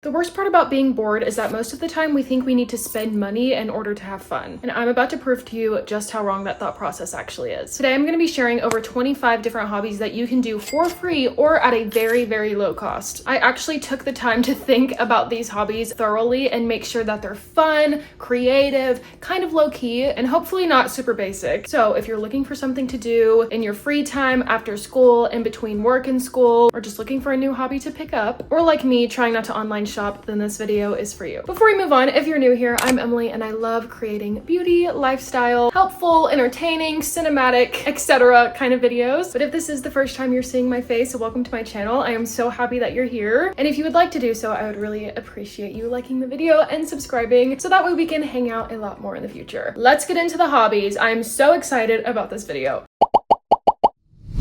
The worst part about being bored is that most of the time we think we need to spend money in order to have fun. And I'm about to prove to you just how wrong that thought process actually is. Today, I'm going to be sharing over 25 different hobbies that you can do for free or at a very, very low cost. I actually took the time to think about these hobbies thoroughly and make sure that they're fun, creative, kind of low key, and hopefully not super basic. So if you're looking for something to do in your free time after school, in between work and school, or just looking for a new hobby to pick up, or like me, trying not to online shop, then this video is for you. Before we move on, if you're new here, I'm Emily and I love creating beauty, lifestyle, helpful, entertaining, cinematic, etc. kind of videos. But if this is the first time you're seeing my face, welcome to my channel. I am so happy that you're here. And if you would like to do so, I would really appreciate you liking the video and subscribing so that way we can hang out a lot more in the future. Let's get into the hobbies. I'm so excited about this video.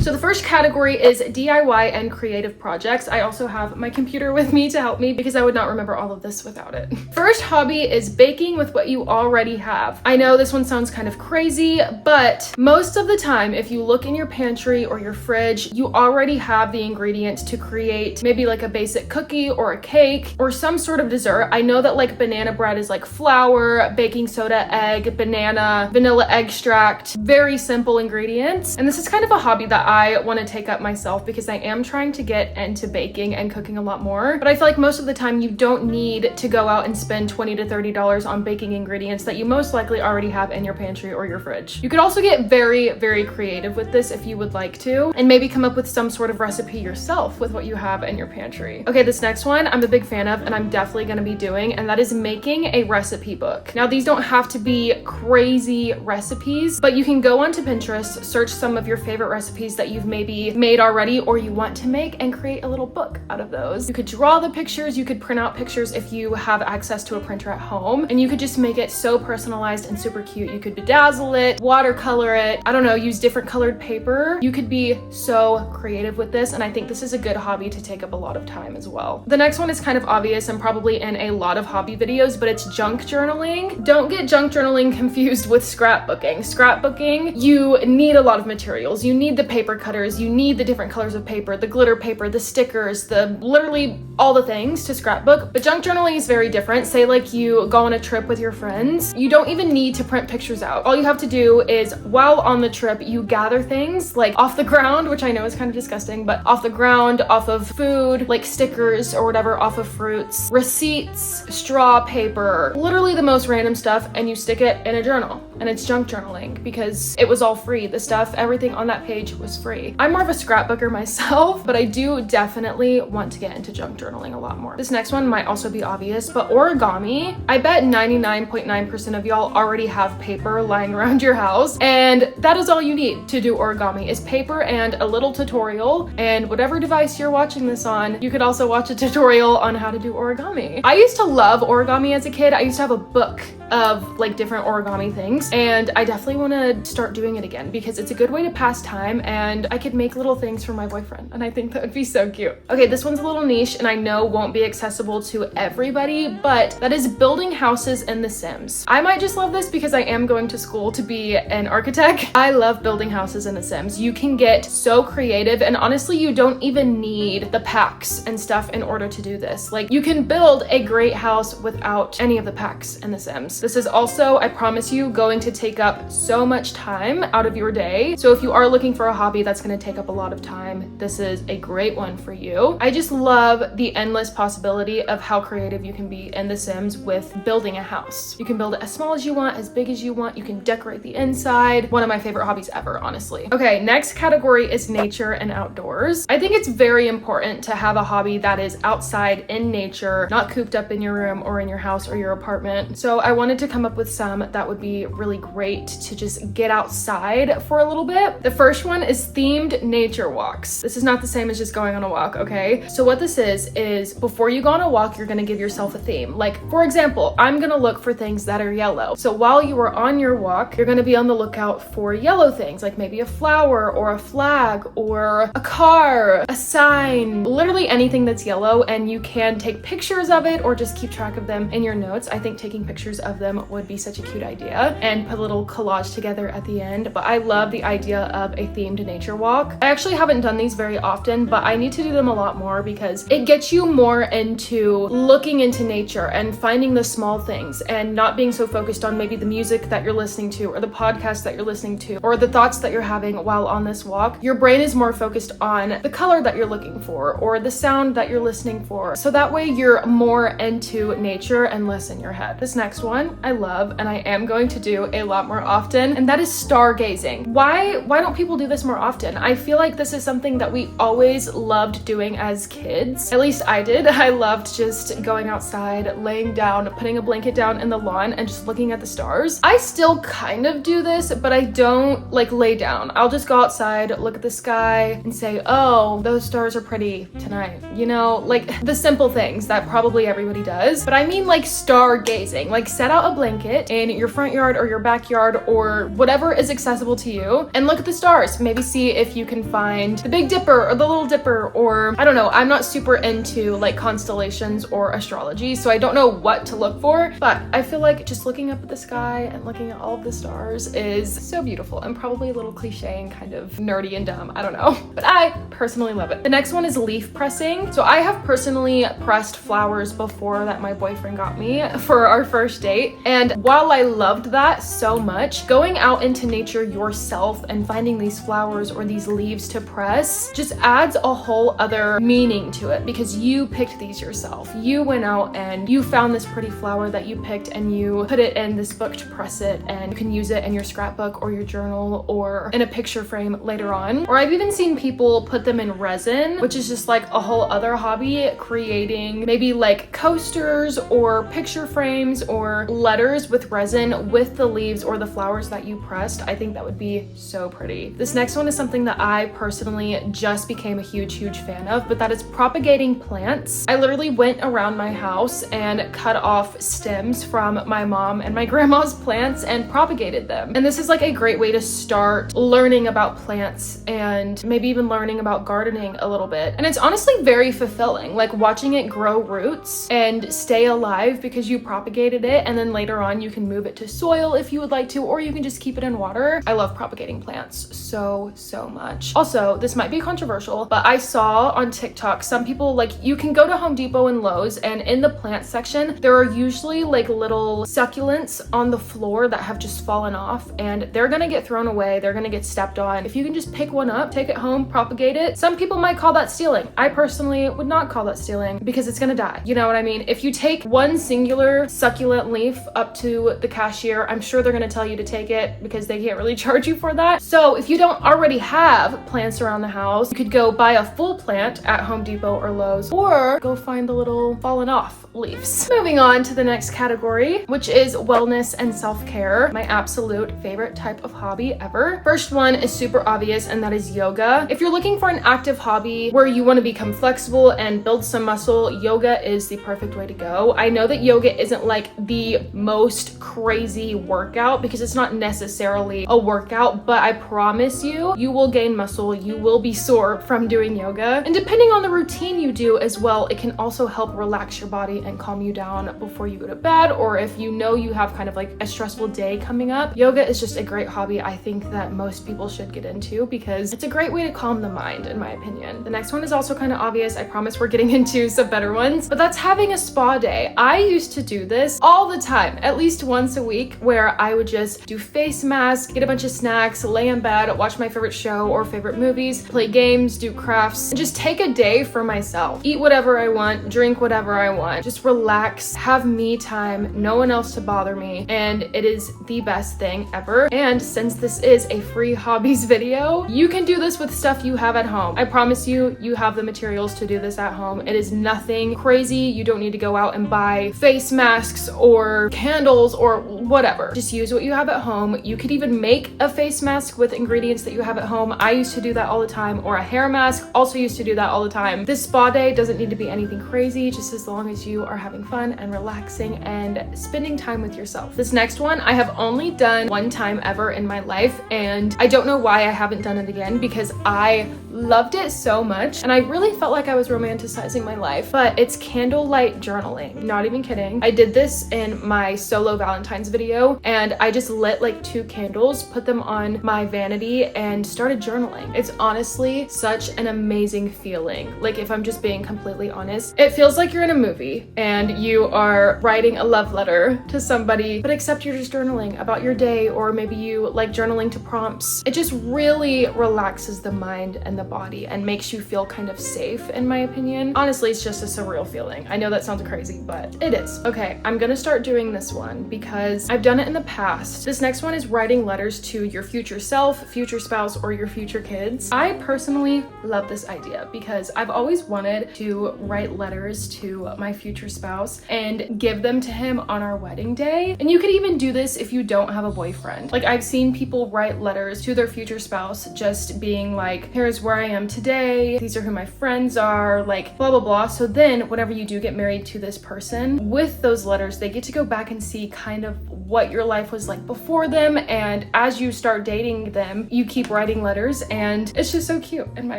So the first category is DIY and creative projects. I also have my computer with me to help me because I would not remember all of this without it. First hobby is baking with what you already have. I know this one sounds kind of crazy, but most of the time, if you look in your pantry or your fridge, you already have the ingredients to create maybe like a basic cookie or a cake or some sort of dessert. I know that like banana bread is like flour, baking soda, egg, banana, vanilla extract, very simple ingredients. And this is kind of a hobby that I want to take up myself because I am trying to get into baking and cooking a lot more. But I feel like most of the time you don't need to go out and spend $20 to $30 on baking ingredients that you most likely already have in your pantry or your fridge. You could also get very, very creative with this if you would like to, and maybe come up with some sort of recipe yourself with what you have in your pantry. Okay, this next one I'm a big fan of and I'm definitely going to be doing, and that is making a recipe book. Now these don't have to be crazy recipes, but you can go onto Pinterest, search some of your favorite recipes that you've maybe made already or you want to make, and create a little book out of those. You could draw the pictures, you could print out pictures if you have access to a printer at home, and you could just make it so personalized and super cute. You could bedazzle it, watercolor it, I don't know, use different colored paper. You could be so creative with this, and I think this is a good hobby to take up a lot of time as well. The next one is kind of obvious and probably in a lot of hobby videos, but it's junk journaling. Don't get junk journaling confused with scrapbooking. Scrapbooking, you need a lot of materials. You need the paper cutters, you need the different colors of paper, the glitter paper, the stickers, the literally all the things to scrapbook. But junk journaling is very different. Say like you go on a trip with your friends, you don't even need to print pictures out. All you have to do is while on the trip, you gather things like off the ground, which I know is kind of disgusting, but off the ground, off of food, like stickers or whatever, off of fruits, receipts, straw paper, literally the most random stuff, and you stick it in a journal. And it's junk journaling because it was all free. The stuff, everything on that page was free. I'm more of a scrapbooker myself, but I do definitely want to get into junk journaling a lot more. This next one might also be obvious, but origami. I bet 99.9% of y'all already have paper lying around your house, and that is all you need to do origami is paper and a little tutorial, and whatever device you're watching this on, you could also watch a tutorial on how to do origami. I used to love origami as a kid. I used to have a book of like different origami things, and I definitely want to start doing it again because it's a good way to pass time, and I could make little things for my boyfriend, and I think that would be so cute. Okay, this one's a little niche and I know won't be accessible to everybody, but that is building houses in The Sims. I might just love this because I am going to school to be an architect. I love building houses in The Sims. You can get so creative, and honestly, you don't even need the packs and stuff in order to do this. Like, you can build a great house without any of the packs in The Sims. This is also, I promise you, going to take up so much time out of your day. So if you are looking for a hobby that's going to take up a lot of time, this is a great one for you. I just love the endless possibility of how creative you can be in The Sims with building a house. You can build it as small as you want, as big as you want. You can decorate the inside. One of my favorite hobbies ever, honestly. Okay, next category is nature and outdoors. I think it's very important to have a hobby that is outside in nature, not cooped up in your room or in your house or your apartment. So I wanted to come up with some that would be really great to just get outside for a little bit. The first one is themed nature walks. This is not the same as just going on a walk, okay? So what this is before you go on a walk, you're gonna give yourself a theme. Like, for example, I'm gonna look for things that are yellow. So while you are on your walk, you're gonna be on the lookout for yellow things, like maybe a flower or a flag or a car, a sign, literally anything that's yellow, and you can take pictures of it or just keep track of them in your notes. I think taking pictures of them would be such a cute idea, and put a little collage together at the end. But I love the idea of a themed nature nature walk. I actually haven't done these very often, but I need to do them a lot more because it gets you more into looking into nature and finding the small things and not being so focused on maybe the music that you're listening to or the podcast that you're listening to or the thoughts that you're having while on this walk. Your brain is more focused on the color that you're looking for or the sound that you're listening for. So that way you're more into nature and less in your head. This next one I love and I am going to do a lot more often, and that is stargazing. Why don't people do this more often? I feel like this is something that we always loved doing as kids. At least I did. I loved just going outside, laying down, putting a blanket down in the lawn and just looking at the stars. I still kind of do this, but I don't like lay down. I'll just go outside, look at the sky and say, oh, those stars are pretty tonight. You know, like the simple things that probably everybody does. But I mean like stargazing, like set out a blanket in your front yard or your backyard or whatever is accessible to you and look at the stars. Maybe see if you can find the Big Dipper or the Little Dipper, or I don't know. I'm not super into like constellations or astrology, so I don't know what to look for, but I feel like just looking up at the sky and looking at all of the stars is so beautiful and probably a little cliche and kind of nerdy and dumb. I don't know, but I personally love it. The next one is leaf pressing. So I have personally pressed flowers before that my boyfriend got me for our first date. And while I loved that so much, going out into nature yourself and finding these flowers or these leaves to press just adds a whole other meaning to it because you picked these yourself. You went out and you found this pretty flower that you picked and you put it in this book to press it, and you can use it in your scrapbook or your journal or in a picture frame later on. Or I've even seen people put them in resin, which is just like a whole other hobby, creating maybe like coasters or picture frames or letters with resin with the leaves or the flowers that you pressed. I think that would be so pretty. This next one is something that I personally just became a huge fan of, but that is propagating plants. I literally went around my house and cut off stems from my mom and my grandma's plants and propagated them. And this is like a great way to start learning about plants and maybe even learning about gardening a little bit. And it's honestly very fulfilling, like watching it grow roots and stay alive because you propagated it, and then later on you can move it to soil if you would like to, or you can just keep it in water. I love propagating plants so much. Also, this might be controversial, but I saw on TikTok some people, like, you can go to Home Depot and Lowe's, and in the plant section there are usually like little succulents on the floor that have just fallen off, and they're gonna get thrown away, they're gonna get stepped on. If you can just pick one up, take it home, propagate it. Some people might call that stealing. I personally would not call that stealing because it's gonna die. You know what I mean? If you take one singular succulent leaf up to the cashier, I'm sure they're gonna tell you to take it because they can't really charge you for that. So if you don't already have plants around the house, you could go buy a full plant at Home Depot or Lowe's, or go find the little fallen off leaves. Moving on to the next category, which is wellness and self-care, my absolute favorite type of hobby ever. First one is super obvious, and that is yoga. If you're looking for an active hobby where you want to become flexible and build some muscle, yoga is the perfect way to go. I know that yoga isn't like the most crazy workout because it's not necessarily a workout, but I promise you, you will gain muscle, you will be sore from doing yoga. And depending on the routine you do as well, it can also help relax your body and calm you down before you go to bed, or if you know you have kind of like a stressful day coming up. Yoga is just a great hobby I think that most people should get into because it's a great way to calm the mind, in my opinion. The next one is also kind of obvious. I promise we're getting into some better ones, but that's having a spa day. I used to do this all the time, at least once a week, where I would just do face masks, get a bunch of snacks, lay in bed, watch my favorite show or favorite movies, play games, do crafts, and just take a day for myself. Eat whatever I want, drink whatever I want, just relax, have me time, no one else to bother me, and it is the best thing ever. And since this is a free hobbies video, you can do this with stuff you have at home. I promise you, you have the materials to do this at home. It is nothing crazy. You don't need to go out and buy face masks or candles or whatever. Just use what you have at home. You could even make a face mask with ingredients that you have at home. I used to do that all the time, or a hair mask, also used to do that all the time. This spa day doesn't need to be anything crazy, just as long as you are having fun and relaxing and spending time with yourself. This next one I have only done one time ever in my life, and I don't know why I haven't done it again because I loved it so much and I really felt like I was romanticizing my life, but it's candlelight journaling. Not even kidding. I did this in my solo Valentine's video, and I just lit like 2 candles, put them on my vanity, and started journaling. It's honestly such an amazing feeling. Like, if I'm just being completely honest, it feels like you're in a movie and you are writing a love letter to somebody, but except you're just journaling about your day, or maybe you like journaling to prompts. It just really relaxes the mind and the body and makes you feel kind of safe, in my opinion. Honestly, it's just a surreal feeling. I know that sounds crazy, but it is. Okay, I'm gonna start doing this one because I've done it in the past. This next one is writing letters to your future self, future spouse, or your future kids. I personally love this idea because I've always wanted to write letters to my future spouse and give them to him on our wedding day. And you could even do this if you don't have a boyfriend. Like, I've seen people write letters to their future spouse just being like, here's where I am today, these are who my friends are, like blah blah blah. So then whenever you do get married to this person, with those letters they get to go back and see kind of what your life was like before them, and as you start dating them you keep writing letters, and it's just so cute, in my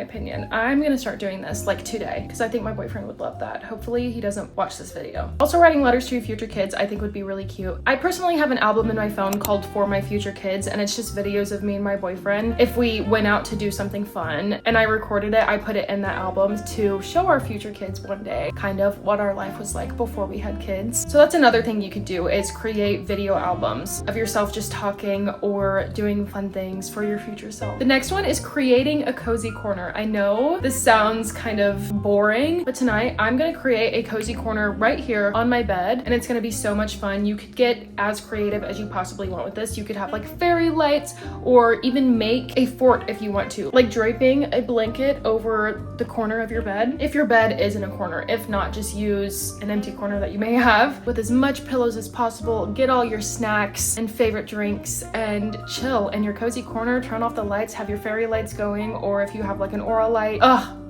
opinion. I'm gonna start doing this like today because I think my boyfriend would love that. Hopefully he doesn't watch this video. Also, writing letters to your future kids I think would be really cute. I personally have an album in my phone called For My Future Kids, and it's just videos of me and my boyfriend if we went out to do something fun, and I recorded it. I put it in that album to show our future kids one day kind of what our life was like before we had kids. So that's another thing you could do, is create video albums of yourself just talking or doing fun things for your future self. The next one is creating a cozy corner. I know this sounds kind of boring, but tonight I'm gonna create a cozy corner right here on my bed, and it's gonna be so much fun. You could get as creative as you possibly want with this. You could have like fairy lights, or even make a fort if you want to, like draping a blanket over the corner of your bed if your bed is in a corner. If not, just use an empty corner that you may have with as much pillows as possible. Get all your snacks and favorite drinks and chill in your cozy corner. Turn off the lights, have your fairy lights going, or if you have like an aura light.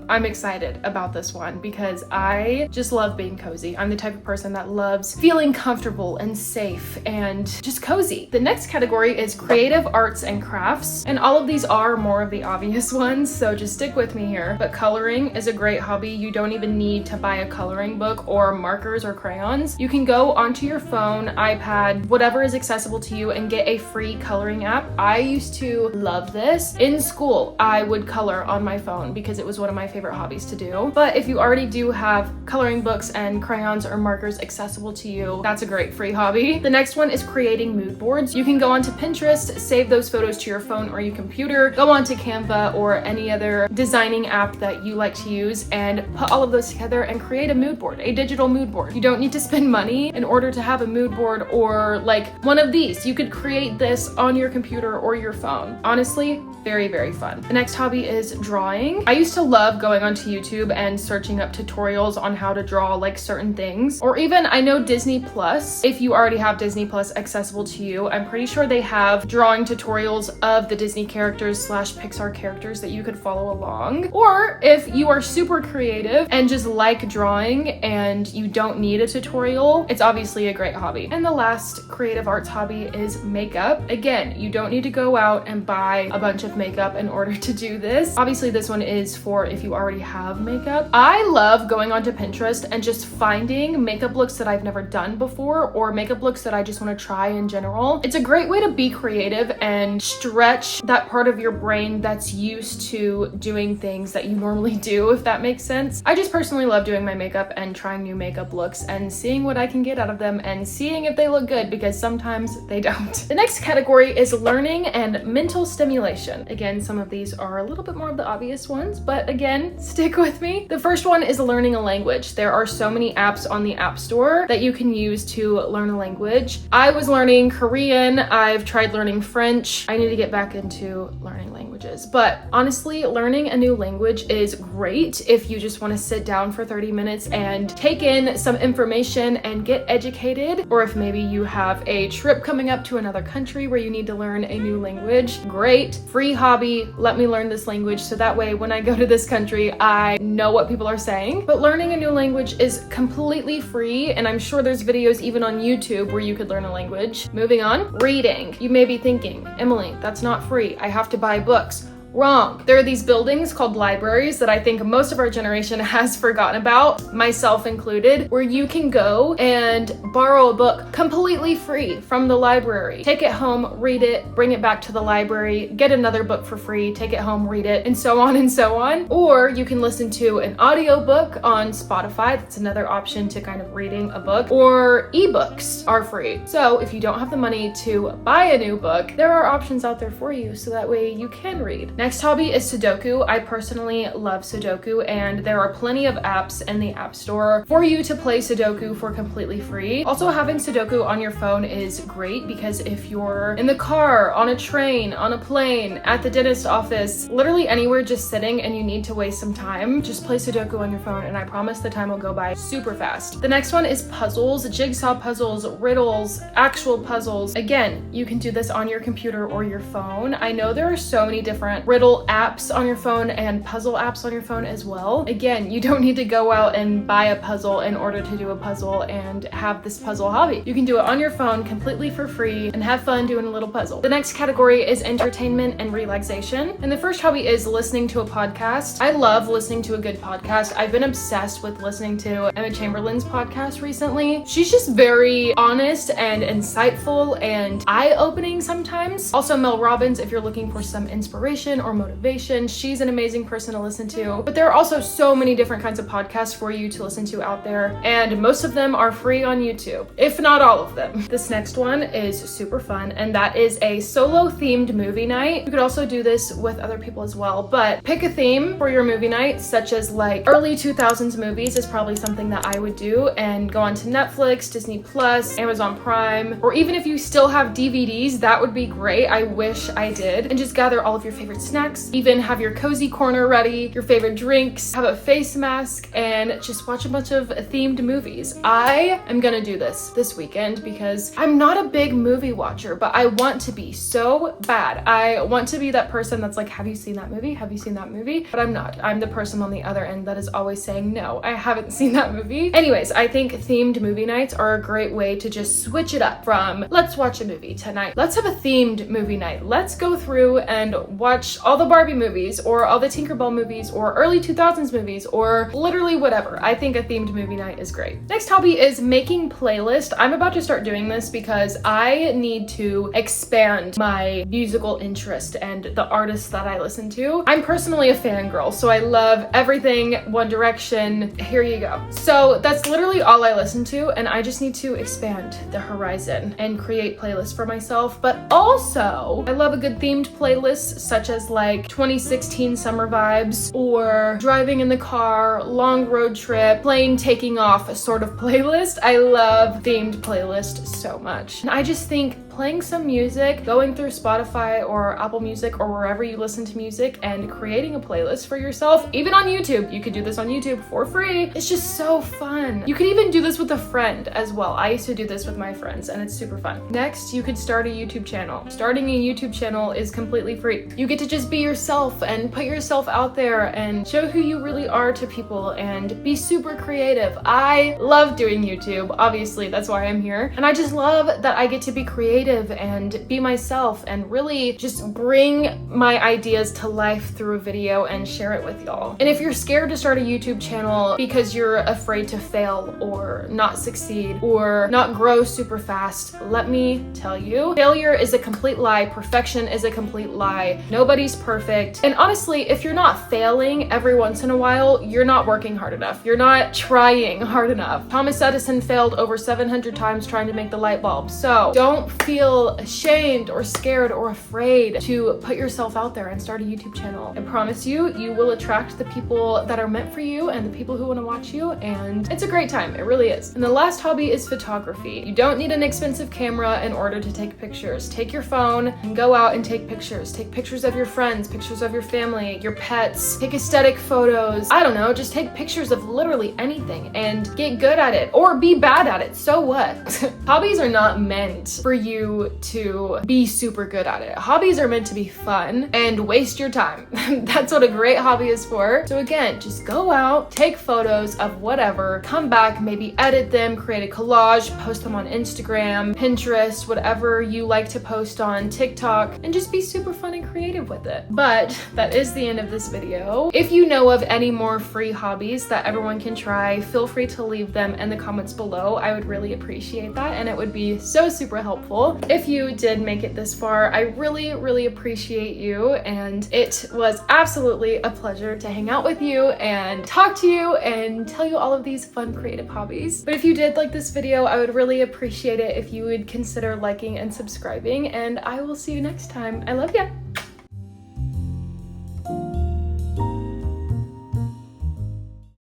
I'm excited about this one because I just love being cozy. I'm the type of person that loves feeling comfortable and safe and just cozy. The next category is creative arts and crafts, and all of these are more of the obvious ones, so just stick with me here. But coloring is a great hobby. You don't even need to buy a coloring book or markers or crayons. You can go onto your phone, iPad, whatever is accessible to you, and get a free coloring app. I used to love this. In school, I would color on my phone because it was one of my favorite hobbies to do. But if you already do have coloring books and crayons or markers accessible to you, that's a great free hobby. The next one is creating mood boards. You can go onto Pinterest, save those photos to your phone or your computer, go onto Canva or any other designing app that you like to use, and put all of those together and create a mood board, a digital mood board. You don't need to spend money in order to have a mood board, or like one of these. You could create this on your computer or your phone. Honestly, very, very fun. The next hobby is drawing. I used to love going onto YouTube and searching up tutorials on how to draw like certain things, or even I know Disney Plus, if you already have Disney Plus accessible to you, I'm pretty sure they have drawing tutorials of the Disney characters / Pixar characters that you could follow along. Or if you are super creative and just like drawing and you don't need a tutorial, it's obviously a great hobby. And the last creative arts hobby is makeup. Again, you don't need to go out and buy a bunch of makeup in order to do this. Obviously, this one is for if you already have makeup. I love going onto Pinterest and just finding makeup looks that I've never done before, or makeup looks that I just want to try in general. It's a great way to be creative and stretch that part of your brain that's used to doing things that you normally do, if that makes sense. I just personally love doing my makeup and trying new makeup looks and seeing what I can get out of them and seeing if they look good, because sometimes they don't. The next category is learning and mental stimulation. Again, some of these are a little bit more of the obvious ones, but again, stick with me. The first one is learning a language. There are so many apps on the App Store that you can use to learn a language. I was learning Korean. I've tried learning French. I need to get back into learning languages. But honestly, learning a new language is great if you just want to sit down for 30 minutes and take in some information and get educated, or if maybe you have a trip coming up to another country where you need to learn a new language. Great, free hobby. Let me learn this language so that way when I go to this country, I know what people are saying. But learning a new language is completely free, and I'm sure there's videos even on YouTube where you could learn a language. Moving on, reading. You may be thinking, Emily, that's not free. I have to buy books. Wrong. There are these buildings called libraries that I think most of our generation has forgotten about, myself included, where you can go and borrow a book completely free from the library. Take it home, read it, bring it back to the library, get another book for free, take it home, read it, and so on and so on. Or you can listen to an audiobook on Spotify. That's another option to kind of reading a book. Or ebooks are free. So if you don't have the money to buy a new book, there are options out there for you so that way you can read. Next hobby is Sudoku. I personally love Sudoku, and there are plenty of apps in the App Store for you to play Sudoku for completely free. Also, having Sudoku on your phone is great because if you're in the car, on a train, on a plane, at the dentist office, literally anywhere just sitting and you need to waste some time, just play Sudoku on your phone and I promise the time will go by super fast. The next one is puzzles, jigsaw puzzles, riddles, actual puzzles. Again, you can do this on your computer or your phone. I know there are so many different riddle apps on your phone and puzzle apps on your phone as well. Again, you don't need to go out and buy a puzzle in order to do a puzzle and have this puzzle hobby. You can do it on your phone completely for free and have fun doing a little puzzle. The next category is entertainment and relaxation. And the first hobby is listening to a podcast. I love listening to a good podcast. I've been obsessed with listening to Emma Chamberlain's podcast recently. She's just very honest and insightful and eye-opening sometimes. Also Mel Robbins, if you're looking for some inspiration or motivation, she's an amazing person to listen to. But there are also so many different kinds of podcasts for you to listen to out there, and most of them are free on YouTube, if not all of them. This next one is super fun, and that is a solo themed movie night. You could also do this with other people as well, but pick a theme for your movie night, such as like early 2000s movies is probably something that I would do, and go onto Netflix, Disney Plus, Amazon Prime, or even if you still have DVDs, that would be great. I wish I did. And just gather all of your favorite snacks, even have your cozy corner ready, your favorite drinks, have a face mask, and just watch a bunch of themed movies. I am gonna do this weekend because I'm not a big movie watcher, but I want to be so bad. I want to be that person that's like, have you seen that movie? Have you seen that movie? But I'm not. I'm the person on the other end that is always saying, no, I haven't seen that movie. Anyways, I think themed movie nights are a great way to just switch it up from, let's watch a movie tonight. Let's have a themed movie night. Let's go through and watch all the Barbie movies or all the Tinkerbell movies or early 2000s movies or literally whatever. I think a themed movie night is great. Next hobby is making playlists. I'm about to start doing this because I need to expand my musical interest and the artists that I listen to. I'm personally a fangirl, so I love everything One Direction. Here you go. So that's literally all I listen to, and I just need to expand the horizon and create playlists for myself. But also, I love a good themed playlist, such as like 2016 summer vibes or driving in the car, long road trip, plane taking off sort of playlist. I love themed playlists so much. And I just think playing some music, going through Spotify or Apple Music or wherever you listen to music and creating a playlist for yourself, even on YouTube. You could do this on YouTube for free. It's just so fun. You could even do this with a friend as well. I used to do this with my friends and it's super fun. Next, you could start a YouTube channel. Starting a YouTube channel is completely free. You get to just be yourself and put yourself out there and show who you really are to people and be super creative. I love doing YouTube. Obviously, that's why I'm here. And I just love that I get to be creative and be myself and really just bring my ideas to life through a video and share it with y'all. And if you're scared to start a YouTube channel because you're afraid to fail or not succeed or not grow super fast, let me tell you, failure is a complete lie. Perfection is a complete lie. Nobody's perfect. And honestly, if you're not failing every once in a while, you're not working hard enough. You're not trying hard enough. Thomas Edison failed over 700 times trying to make the light bulb. So don't feel ashamed or scared or afraid to put yourself out there and start a YouTube channel. I promise you, you will attract the people that are meant for you and the people who want to watch you, and it's a great time. It really is. And the last hobby is photography. You don't need an expensive camera in order to take pictures. Take your phone and go out and take pictures. Take pictures of your friends, pictures of your family, your pets, take aesthetic photos. I don't know, just take pictures of literally anything and get good at it or be bad at it. So what? Hobbies are not meant for you to be super good at it. Hobbies are meant to be fun and waste your time. That's what a great hobby is for. So again, just go out, take photos of whatever, come back, maybe edit them, create a collage, post them on Instagram, Pinterest, whatever you like to post on TikTok, and just be super fun and creative with with it. But that is the end of this video. If you know of any more free hobbies that everyone can try, feel free to leave them in the comments below. I would really appreciate that, and it would be so super helpful. If you did make it this far, I really appreciate you, and it was absolutely a pleasure to hang out with you and talk to you and tell you all of these fun creative hobbies. But if you did like this video, I would really appreciate it if you would consider liking and subscribing, and I will see you next time. I love ya!